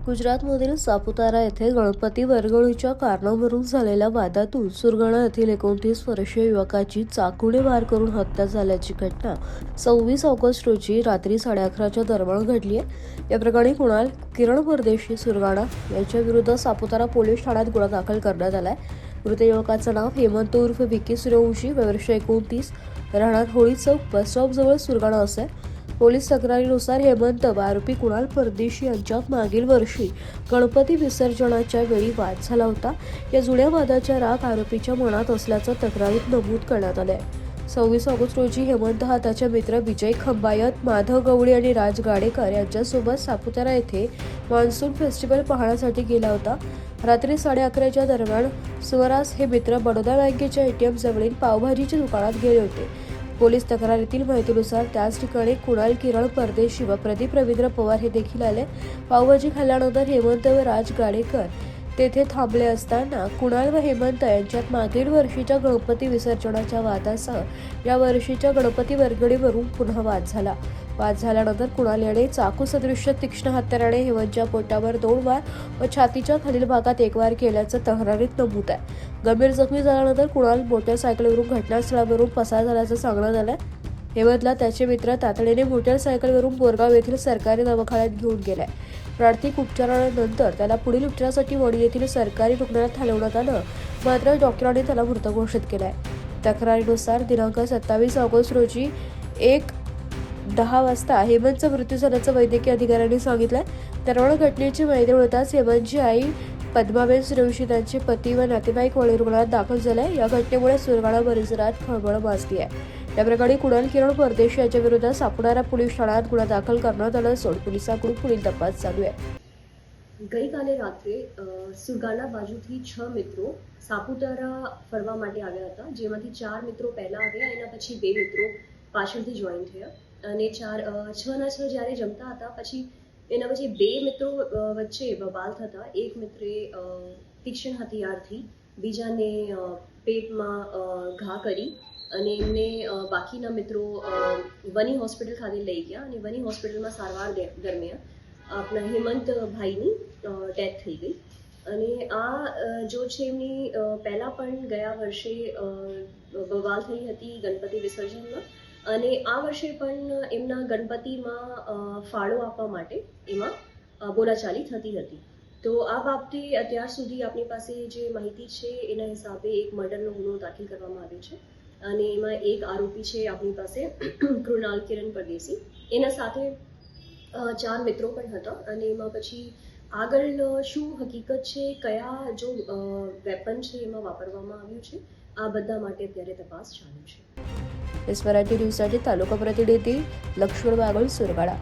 गुजरातमधील सापुतारा येथे गणपती वर्गणीच्या कारणावरून झालेल्या वादातून सुरगाणा येथील 29 वर्षीय युवकाची चाकूने वार करून हत्या झाल्याची घटना 26 ऑगस्ट रोजी रात्री 11:30च्या दरम्यान घडली आहे। या प्रकरणी कुणाल किरण परदेशी सुरगाणा यांच्या विरुद्ध सापुतारा पोलीस ठाण्यात गुन्हा दाखल करण्यात आलाय। मृत युवकाचं नाव हेमंत उर्फ विकी सूर्यवंशी, वय वर्ष 29, राहणार होळी चौक बस स्टॉपजवळ सुरगाणा असे। पोलीस तक्रारीनुसार हेमंत व आरोपी कुणाल परदेशी यांच्यात मागील वर्षी गणपती विसर्जनाच्या वेळी वाद झाला होता। या जुन्या वादाचा राग आरोपीच्या मनात असल्याचं तक्रारीत नमूद करण्यात आलंय। 26 ऑगस्ट रोजी हेमंत हा त्याचे मित्र विजय खंबायत, माधव गवळी आणि राज गाडेकर यांच्यासोबत सापुतारा येथे मान्सून फेस्टिवल पाहण्यासाठी गेला होता। रात्री 11:30च्या दरम्यान सुमारास हे मित्र बडोदा बँकेच्या ATM जवळील पावभाजीच्या दुकानात गेले होते। पोलीस तक्रारीतील माहितीनुसार त्याच ठिकाणी कुणाल किरण परदेशी व प्रदीप रवींद्र पवार हे देखील आले। पावभाजी खाल्ल्यानंतर हेमंत व राज गाडेकर तेथे थांबले असताना कुणाल व हेमंत यांच्यात मागील वर्षीच्या गणपती विसर्जनाच्या वादासह या वर्षीच्या गणपती वर्गणीवरून पुन्हा वाद झाला। वाद झाल्यानंतर कुणाल याने चाकू सदृश्य तीक्ष्ण हत्याराने हेमंतच्या पोटावर 2 वार व छातीच्या खालील भागात 1 वार केल्याचं तक्रारीत नमूद आहे। गंभीर जखमी झाल्यानंतर कुणाल मोटरसायकलवरून घटनास्थळावरून पसार झाल्याचं सांगण्यात आलं। हेमंतला त्याचे मित्र तातडीने मोटरसायकलवरून बोरगाव येथील सरकारी दवाखान्यात घेऊन गेले। प्राथमिक उपचारानंतर त्याला पुढील उपचारासाठी वणी येथील सरकारी रुग्णालयात हलवण्यात आलं, मात्र डॉक्टरांनी त्याला मृत घोषित केलाय। तक्रारीनुसार दिनांक 27 ऑगस्ट रोजी 1:10 वाजता हेमंतचा मृत्यू झाल्याचं वैद्यकीय अधिकाऱ्यांनी सांगितलंय। दरम्यान घटनेची माहिती मिळताच हेमंतची आई पद्माबेन सूर्यवंशी, त्यांचे पती व नातेवाईक वणी रुग्णालयात दाखल झाले। या घटनेमुळे सुरगाणा परिसरात खळबळ माजली आहे। या प्रकरणी कुणाल किरण परदेशी याच्या विरुद्ध सापुतारा पोलीस ठाण्यात गुन्हा दाखल करण्यात आला असून पोलिसांकडून पुढील तपास चालू है। ગઈકાલે રાત્રે સુરગાણા બાજુથી 6 મિત્રો સાપુતારા ફરવા માટે આવ્યા હતા, જેમાંથી 4 મિત્રો પહેલા આવ્યા, એના પછી 2 મિત્રો પાછળથી જોઈન થયા અને 6 ના 6 જ્યારે જમતા હતા પછી એના પછી 2 મિત્રો વચ્ચે બબાલ થતા એક મિત્રે તીક્ષ્ણ હથિયારથી બીજાને પેટમાં ઘા કરી અને એમને બાકીના મિત્રો વની હોસ્પિટલ ખાતે લઈ ગયા અને વની હોસ્પિટલમાં સારવાર દરમિયાન આપણા હેમંત ભાઈની ડેથ થઈ ગઈ અને આ જો છે એમની પહેલા પણ ગયા વર્ષે બવાલ થઈ હતી ગણપતિ વિસર્જનમાં અને આ વર્ષે પણ એમના ગણપતિમાં ફાળો આપવા માટે એમાં બોલાચાલી થતી હતી। તો આ બાબતે અત્યાર સુધી આપણી પાસે જે માહિતી છે એના હિસાબે એક મર્ડરનો ગુનો દાખલ કરવામાં આવ્યો છે અને એમાં એક આરોપી છે આપણી પાસે કૃણાલ કિરણ પરદેશી, એના સાથે 4 મિત્રો પણ હતા અને એમાં પછી આગળ શું હકીકત છે, કયા જો વેપન છે એમાં વાપરવામાં આવ્યું છે, આ બધા માટે અત્યારે તપાસ ચાલુ છે। એસ મરાઠી ન્યૂઝ સાથે તાલુકા પ્રતિનિધિ લક્ષ્મણ બાગલ, સુરગાણા।